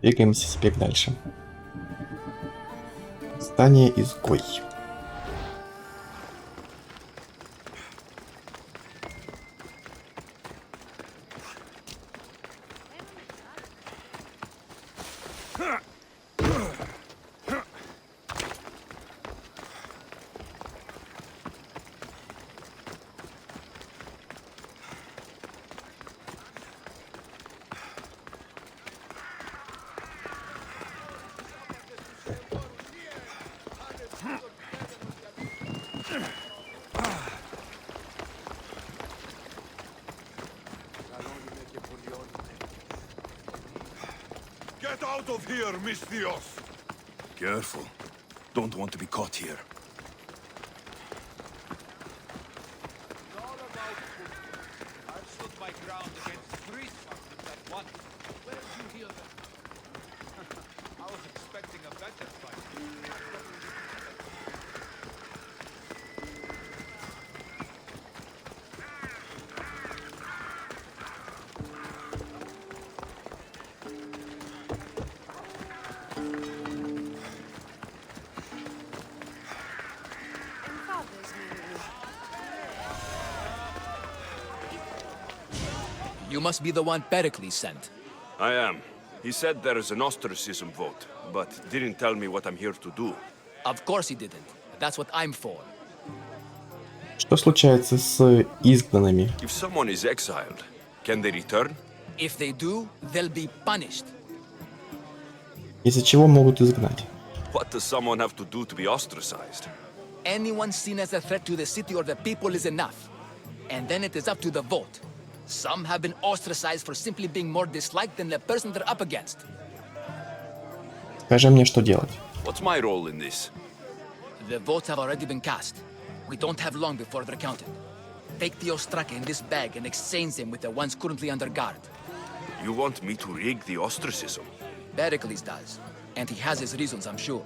Двигаемся теперь дальше. Здание Изгой. Get out of here, Mistios! Careful. Don't want to be caught here. I've stood my ground against three spartans at once. Where did you hear them? I was expecting a better fight. You must be the one Pericles sent. I am. He said there is an ostracism vote, but didn't tell me what I'm here to do. Of course he didn't. That's what I'm for. Что случается с изгнанными? If someone is exiled, can they return? If they do, they'll be punished. Из-за чего могут изгнать? What does someone have to do to be ostracized? Anyone seen as a threat to the city or the people is enough. And then it is up to the vote. Some have been ostracized for simply being more disliked than the person they're up against. Скажи мне, что делать. What's my role in this? The votes have already been cast. We don't have long before they're counted. Take the ostraka in this bag and exchange them with the ones currently under guard. You want me to rig the ostracism? Pericles does. And he has his reasons, I'm sure.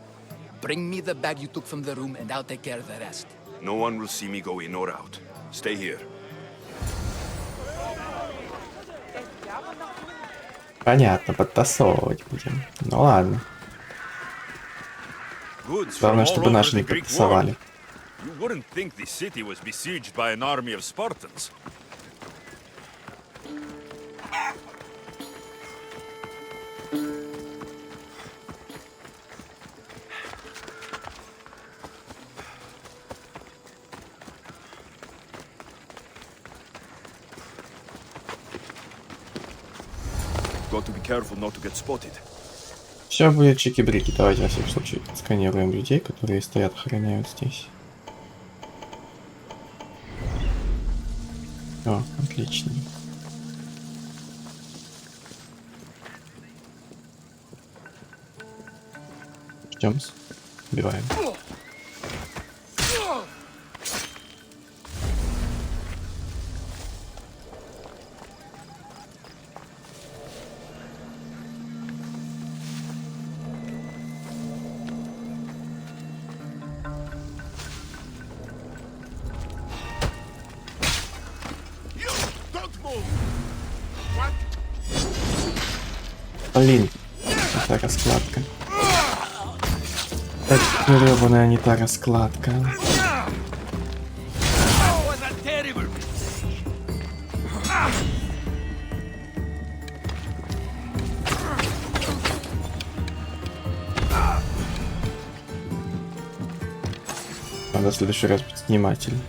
Bring me the bag you took from the room and I'll take care of the rest. No one will see me go in or out. Stay here. Понятно, подтасовывать будем. Ну ладно. Главное, чтобы наши не подтасовали. You wouldn't think the city was besieged by an army of Spartans. Got to be careful not to get spotted. Все будет чики-брики. Давайте на всякий случай сканируем людей, которые стоят, охраняют здесь. О, отлично. Ждем. Убиваем. Блин, это раскладка. Это гребаная не та раскладка. Надо в следующий раз быть внимательным.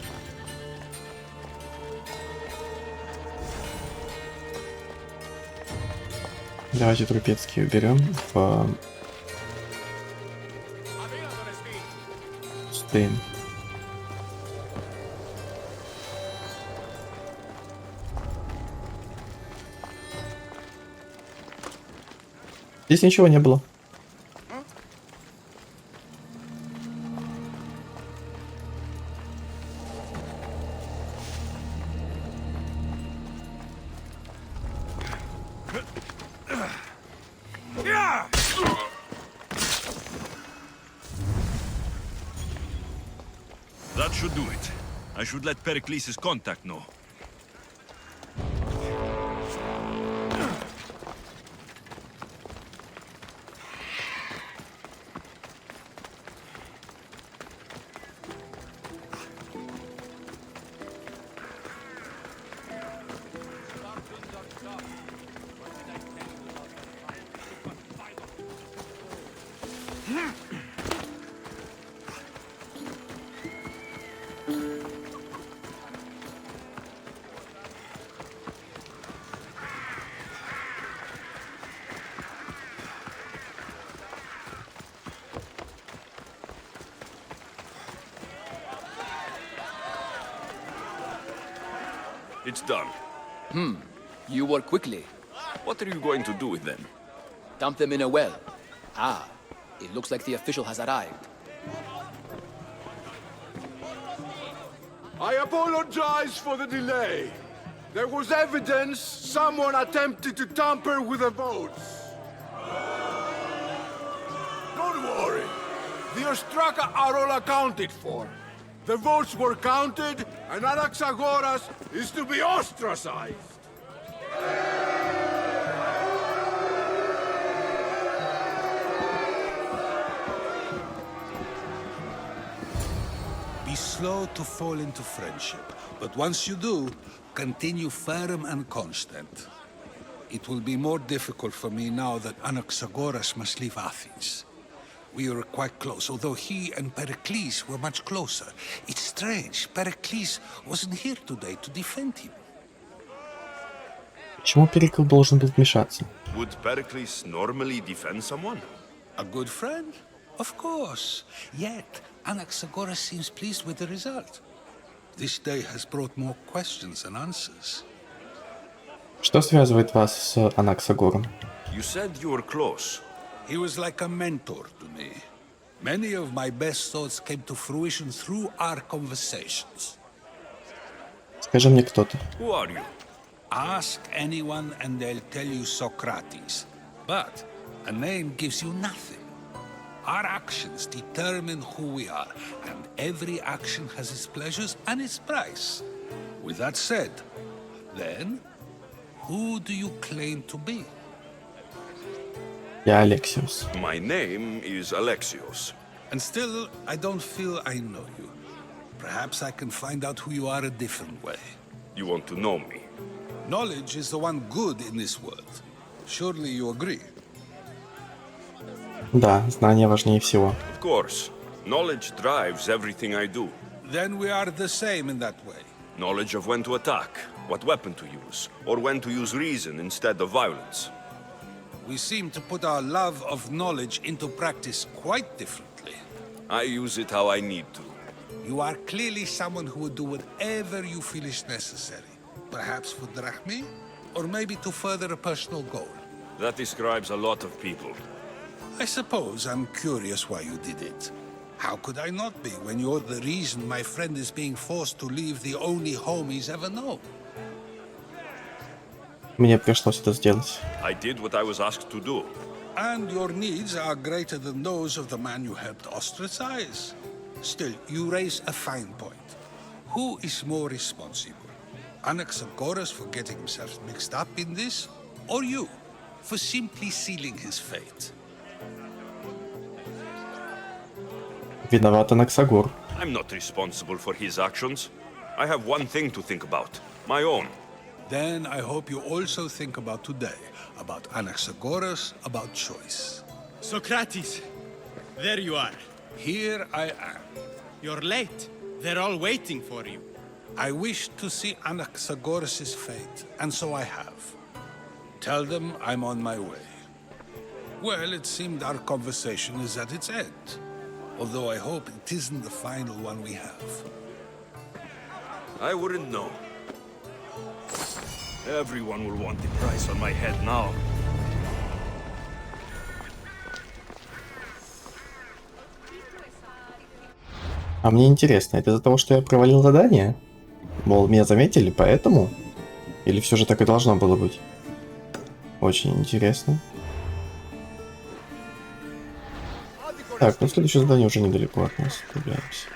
Давайте трупецкие уберем в стейн. Здесь ничего не было. That should do it. I should let Pericles' contact know. It's done. You work quickly. What are you going to do with them? Dump them in a well. Ah, it looks like the official has arrived. I apologize for the delay. There was evidence someone attempted to tamper with the votes. Don't worry. The Ostraka are all accounted for. The votes were counted, and Anaxagoras is to be ostracized. Be slow to fall into friendship, but once you do, continue firm and constant. It will be more difficult for me now that Anaxagoras must leave Athens. We were quite close, although he and Pericles were much closer. It's strange, Pericles wasn't here today to defend him. Почему Перикл должен был вмешаться? Would Pericles normally defend someone? A good friend? Of course. Yet, Anaxagoras seems pleased with the result. This day has brought more questions than answers. Что связывает вас с Анаксагором? You said you were close. He was like a mentor to me. Many of my best thoughts came to fruition through our conversations. Скажи мне, кто ты. Who are you? Ask anyone and they'll tell you Socrates. But a name gives you nothing. Our actions determine who we are, and every action has its pleasures and its price. With that said, then, who do you claim to be? Я Алексиус. My name is Alexios. And still, I don't feel I know you. Perhaps I can find out who you are a different way. You want to know me? Knowledge is the one good in this world. Surely you agree? Да, знание важнее всего. Of course. Knowledge drives everything I do. Then we are the same in that way. Knowledge of when to attack, what weapon to use, or when to use reason instead of violence. We seem to put our love of knowledge into practice quite differently. I use it how I need to. You are clearly someone who would do whatever you feel is necessary. Perhaps for drachmi, or maybe to further a personal goal. That describes a lot of people. I suppose I'm curious why you did it. How could I not be when you're the reason my friend is being forced to leave the only home he's ever known? Мне пришлось это сделать. I did what I was asked to do. And your needs are greater than those of the man you helped ostracize. Still, you raise a fine point. Who is more responsible? Anaxagoras for getting himself mixed up in this? Or you, for simply sealing his fate? Виноват Анаксагор. I'm not responsible for his actions. I have one thing to think about. My own. Then I hope you also think about today, about Anaxagoras, about choice. Socrates, there you are. Here I am. You're late. They're all waiting for you. I wish to see Anaxagoras' fate, and so I have. Tell them I'm on my way. Well, it seemed our conversation is at its end. Although I hope it isn't the final one we have. I wouldn't know. Everyone will want the price on my head now. А мне интересно, это из-за того, что я провалил задание? Мол, меня заметили, поэтому? Или все же так и должно было быть? Очень интересно. Так, ну следующее задание уже недалеко от нас. Отправляемся.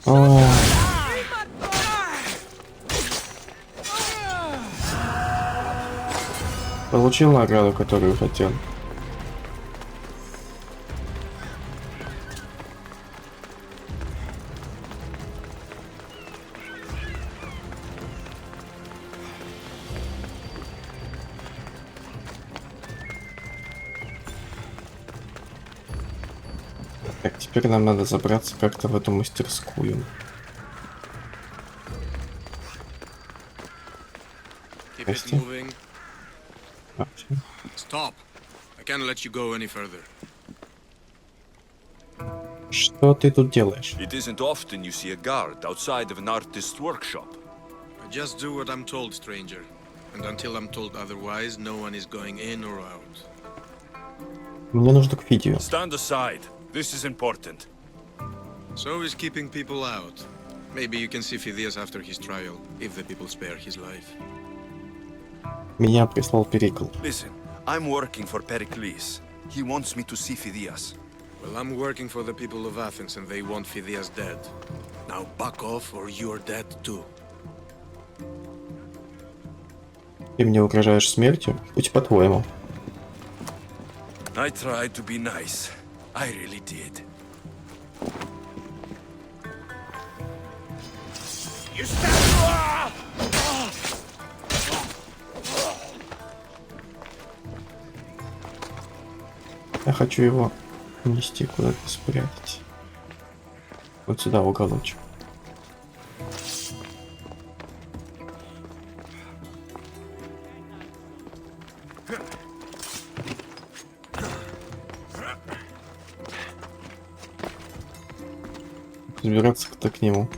О, получил награду, которую хотел. Так, теперь нам надо забраться как-то в эту мастерскую. Keep it Здрасте. moving. А, всё. Stop. I can't let you go any further. Что ты тут делаешь? It isn't often you see a guard outside of an artist's workshop. I just do what I'm told, stranger. And until I'm told otherwise, no one is going in or out. Мне нужно к видео. Stand aside. This is important. So is keeping people out. Maybe you can see Phidias after his trial, if the people spare his life. Меня прислал Перикл. Listen, I'm working for Pericles. He wants me to see Phidias. Well, I'm working for the people of Athens, and they want Phidias dead. Now back off, or you're dead too. Ты мне угрожаешь смертью? Будь по-твоему. I tried to be nice. I really did. You stand! Я хочу его унести куда-то, спрятать. Вот сюда, в уголочек. Забираться-то к нему.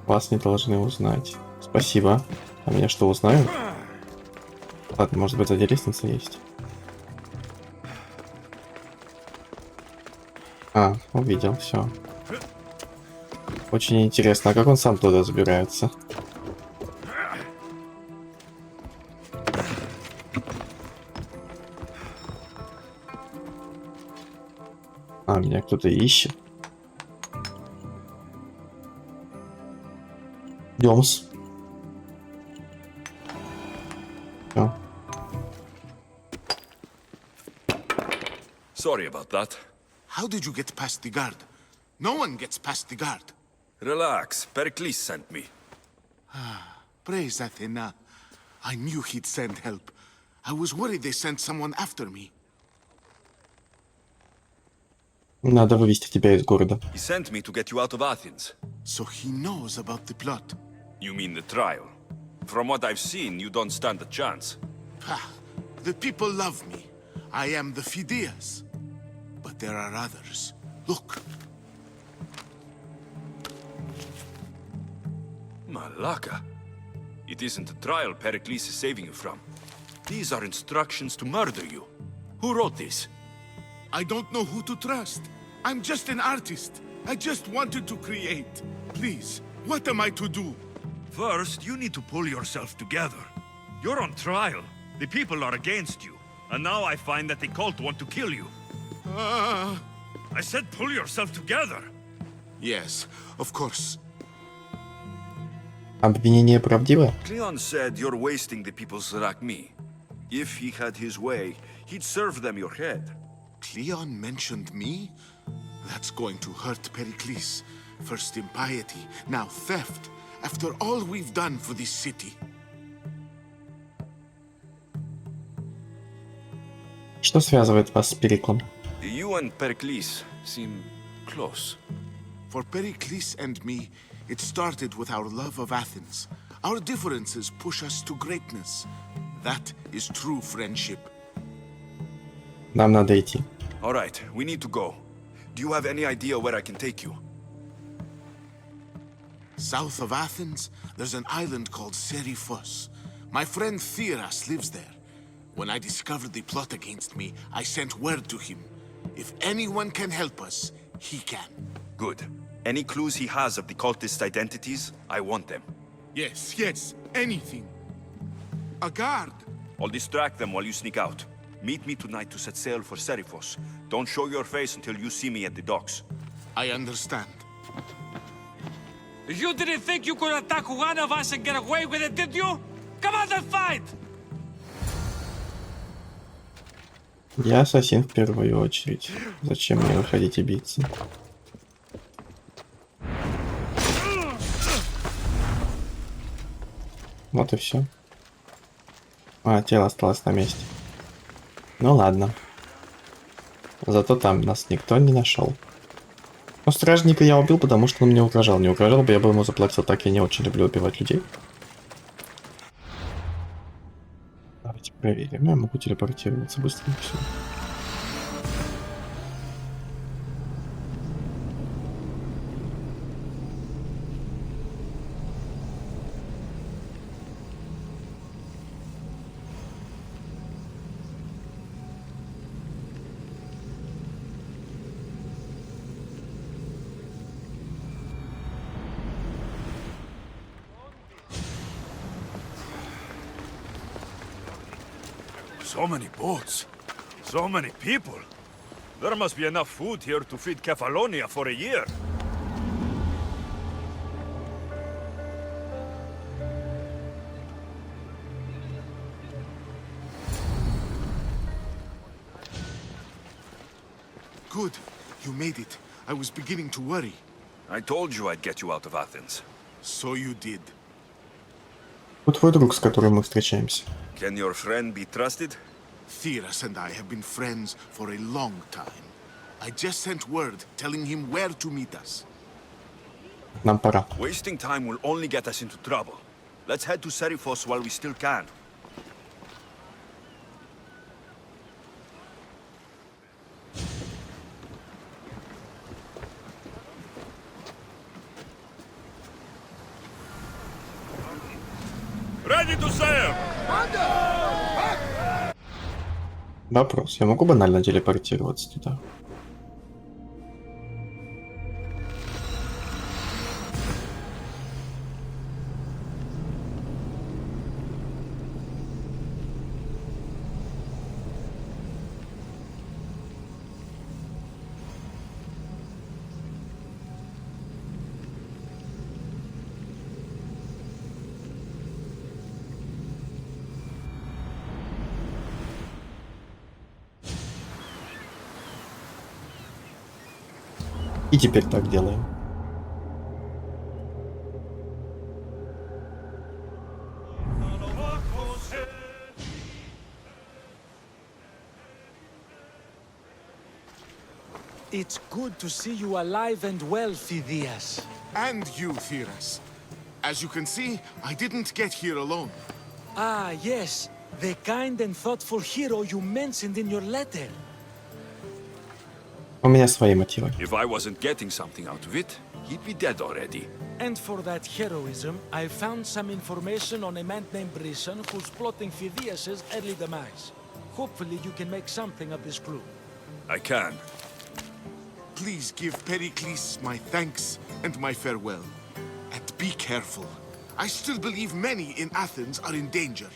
Вас не должны узнать. Спасибо. А меня что, узнают? Ладно, может быть, сзади лестница есть. А, увидел, все. Очень интересно, а как он сам туда забирается? А, меня кто-то ищет. Идём-с. Всё. Sorry about that. How did you get past the guard? No one gets past the guard. Relax. Pericles sent me. Praise Athena. I knew he'd send help. I was worried they sent someone after me. Надо вывести тебя из города. He sent me to get you out of Athens. So he knows about the plot. You mean the trial? From what I've seen, you don't stand a chance. Ha! The people love me. I am the Phidias. But there are others. Look. Malaka. It isn't a trial Pericles is saving you from. These are instructions to murder you. Who wrote this? I don't know who to trust. I'm just an artist. I just wanted to create. Please, what am I to do? First, you need to pull yourself together. You're on trial. The people are against you. And now I find that the cult want to kill you. I said pull yourself together. Yes, of course. Обвинение правдивое? Cleon said you're wasting the people's Rakmi. If he had his way, he'd serve them your head. Cleon mentioned me? That's going to hurt Pericles. First impiety, now theft. After all we've done for this city. Что связывает вас с Периклом? You and Pericles seem close. For Pericles and me, it started with our love of Athens. Our differences push us to greatness. That is true friendship. Нам надо идти. All right, we need to go. Do you have any idea where I can take you? South of Athens, there's an island called Seriphos. My friend Theras lives there. When I discovered the plot against me, I sent word to him. If anyone can help us, he can. Good. Any clues he has of the cultists' identities, I want them. Yes, anything. A guard. I'll distract them while you sneak out. Meet me tonight to set sail for Seriphos. Don't show your face until you see me at the docks. I understand. You didn't think you could attack one of us and get away with it, did you? Come on and fight! Я ассасин в первую очередь. Зачем мне выходить и биться? Вот и все. А, тело осталось на месте. Ну ладно. Зато там нас никто не нашел. Но стражника я убил, потому что он мне угрожал. Не угрожал бы, я бы ему заплатил. Так я не очень люблю убивать людей. Давайте проверим. Я могу телепортироваться быстренько сюда. So many boats. So many people. There must be enough food here to feed Kefalonia for a year. Good. You made it. I was beginning to worry. I told you I'd get you out of Athens. So you did. Вот твой друг, с которым мы встречаемся. Can your friend be trusted? Theras and I have been friends for a long time. I just sent word telling him where to meet us. Нам пора. Wasting time will only get us into trouble. Let's head to Serifos while we still can. Ready to sail! Вопрос. Я могу банально телепортироваться туда? И теперь так делаем. It's good to see you alive and well, Phidias. And you, Theras. As you can see, I didn't get here alone. Ah, yes. The kind and thoughtful hero you mentioned in your letter. У меня свои мотивы. If I wasn't getting something out of it, he'd be dead already. And for that heroism, I found some information on a man named Brisson who's plotting Phidias' early demise. Hopefully you can make something of this clue. I can. Please give Pericles my thanks and my farewell. And be careful. I still believe many in Athens are in danger.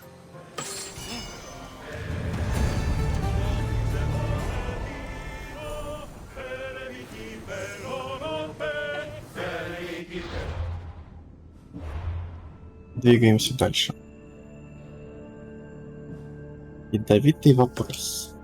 Двигаемся дальше. Ядовитый вопрос.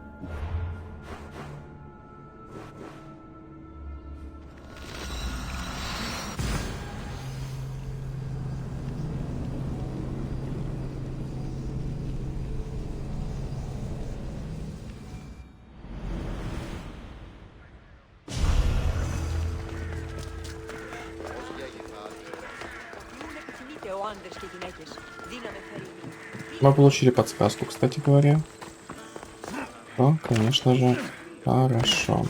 Мы получили подсказку, кстати говоря. О, конечно же, хорошо.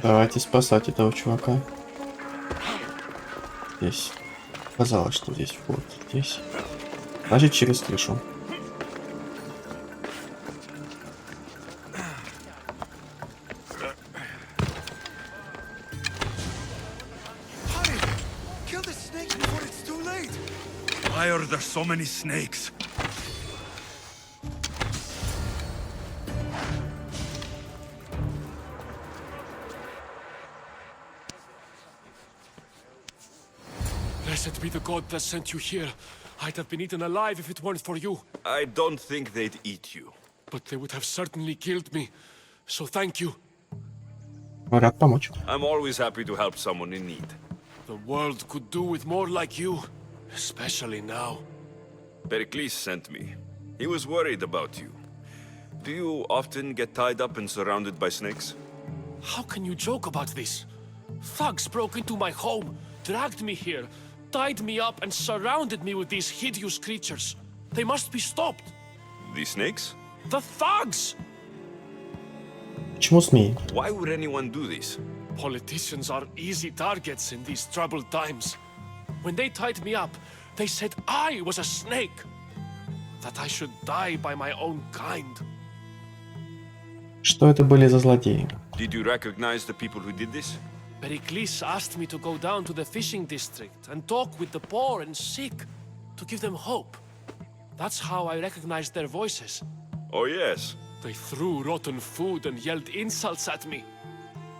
Давайте спасать этого чувака. Здесь. Казалось, что здесь вход. Здесь. Значит, через крышу. Kill the snakes before it's too late! Why are there so many snakes? Blessed be the god that sent you here. I'd have been eaten alive if it weren't for you. I don't think they'd eat you. But they would have certainly killed me. So thank you. Рад помочь. I'm always happy to help someone in need. The world could do with more like you. Especially now. Pericles sent me. He was worried about you. Do you often get tied up and surrounded by snakes? How can you joke about this? Thugs broke into my home, dragged me here, tied me up and surrounded me with these hideous creatures. They must be stopped. The snakes? The thugs! Почему змеи? Why would anyone do this? Politicians are easy targets in these troubled times. When they tied me up, they said I was a snake. That I should die by my own kind. Что это были за злодеи? Did you recognize the people who did this? Pericles asked me to go down to the fishing district and talk with the poor and sick, to give them hope. That's how I recognized their voices. Oh yes. They threw rotten food and yelled insults at me.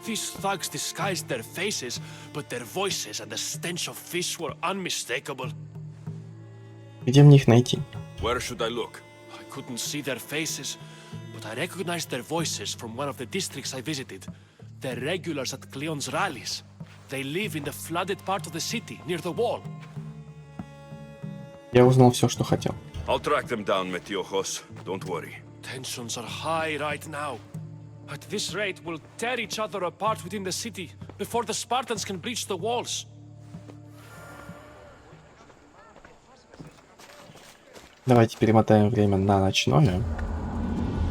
These thugs disguised their faces, but their voices and the stench of fish were unmistakable. Где мне их найти? Where should I look? I couldn't see their faces, but I recognized their voices from one of the districts I visited. They're regulars at Cleon's rallies. They live in the flooded part of the city, near the wall. Я узнал все, что хотел. I'll track them down, Metiochos. Don't worry. Tensions are high right now. At this rate, we'll tear each other apart within the city before the Spartans can breach the walls. Давайте перемотаем время на ночное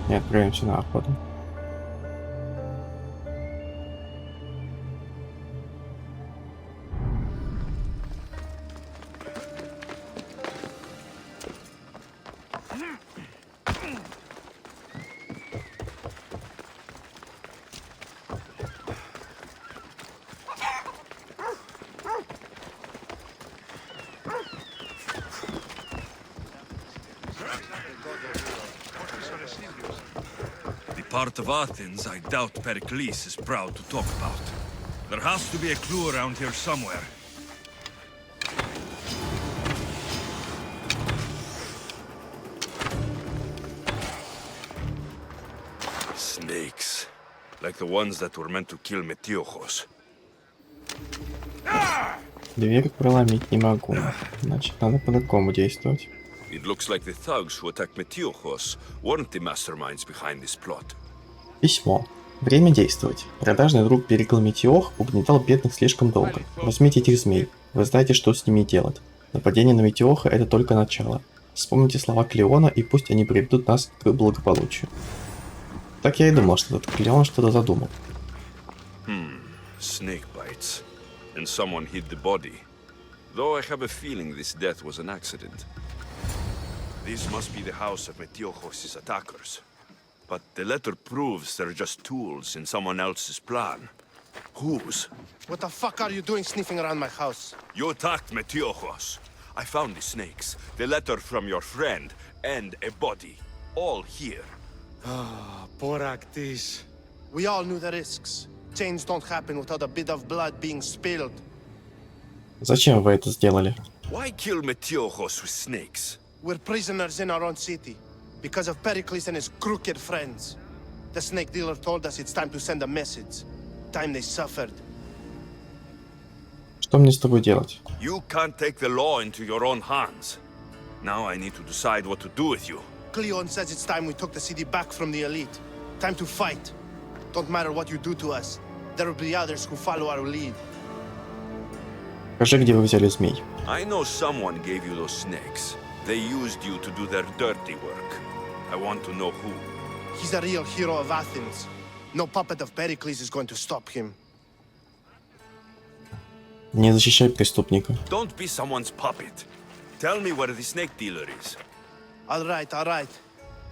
и отправимся на охоту. The part of Athens I doubt Pericles is proud to talk about. There has to be a clue around here somewhere. Snakes. Like the ones that were meant to kill Metiochos. Дверь проломить не могу. Значит, надо по-другому действовать. It looks like the thugs who attacked Metiochos weren't the masterminds behind this plot. Письмо. Время действовать. Продажный друг Перикл Метиох угнетал бедных слишком долго. Возьмите этих змей. Вы знаете, что с ними делать. Нападение на Метиоха — это только начало. Вспомните слова Клеона, и пусть они приведут нас к благополучию. Так я и думал, что этот Клеон что-то задумал. Snake bites. And someone hid the body. Though I have a feeling this death was an accident. This must be the house of Metiochos' attackers. But the letter proves they're just tools in someone else's plan. Whose? What the fuck are you doing sniffing around my house? You attacked Metiochos. I found the snakes, the letter from your friend, and a body. All here. Poraktis. We all knew the risks. Change don't happen without a bit of blood being spilled. Зачем вы это сделали? Why kill Metiochos with snakes? We're prisoners in our own city. Because of Pericles and his crooked friends. The snake dealer told us it's time to send a message. Time they suffered. Что мне с тобой делать? You can't take the law into your own hands. Now I need to decide what to do with you. Cleon says it's time we took the city back from the elite. Time to fight. Don't matter what you do to us. There will be others who follow our lead. Скажи, где вы взяли змей? I know someone gave you those snakes. They used you to do their dirty work. I want to know who. He's a real hero of Athens. No puppet of Pericles is going to stop him. Не защищай преступника. Don't be someone's puppet. Tell me where the snake dealer is. All right.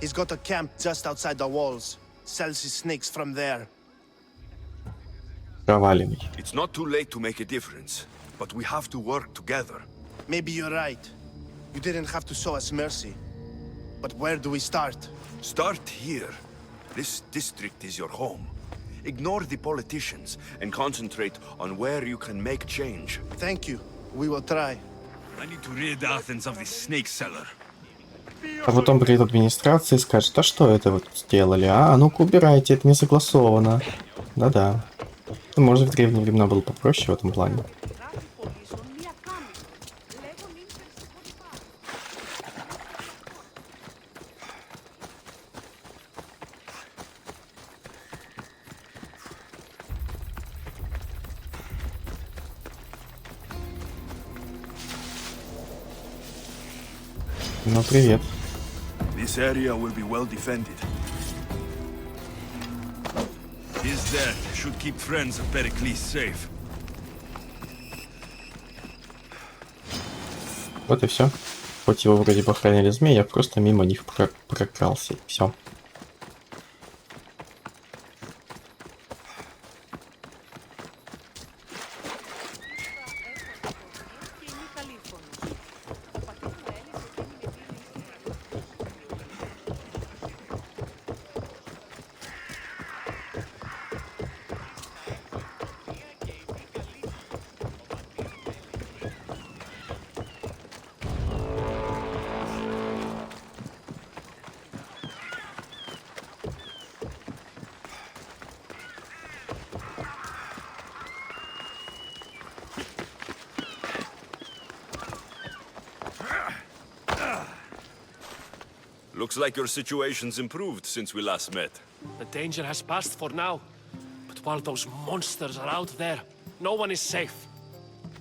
He's got a camp just outside the walls. Sells his snakes from there. Проваливай. It's not too late to make a difference, but we have to work together. Maybe you're right. You didn't have to show us mercy. But where do we start? Start here. This district is your home. Ignore the politicians and concentrate on where you can make change. Thank you. We will try. I need to rid Athens of this snake seller. А потом приедет администрация и скажет, а что это вы тут сделали? А ну-ка убирайте, это не согласовано. Да-да. Ну, может, в древние времена было попроще в этом плане. Ну, привет. This area will be well defended. His death should keep friends of Pericles safe. Вот и все. Хоть его вроде бы охраняли змеи, я просто мимо них прокрался. Все. Looks like your situation's improved since we last met. The danger has passed for now. But while those monsters are out there, no one is safe.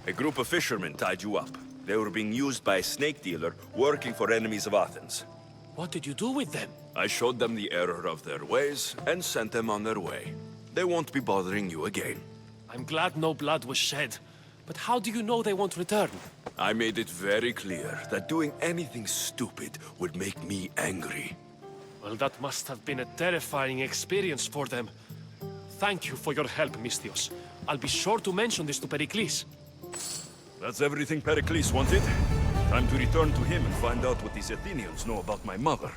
A group of fishermen tied you up. They were being used by a snake dealer working for enemies of Athens. What did you do with them? I showed them the error of their ways and sent them on their way. They won't be bothering you again. I'm glad no blood was shed. But how do you know they won't return? I made it very clear that doing anything stupid would make me angry. Well, that must have been a terrifying experience for them. Thank you for your help, Misthios. I'll be sure to mention this to Pericles. That's everything Pericles wanted. Time to return to him and find out what these Athenians know about my mother.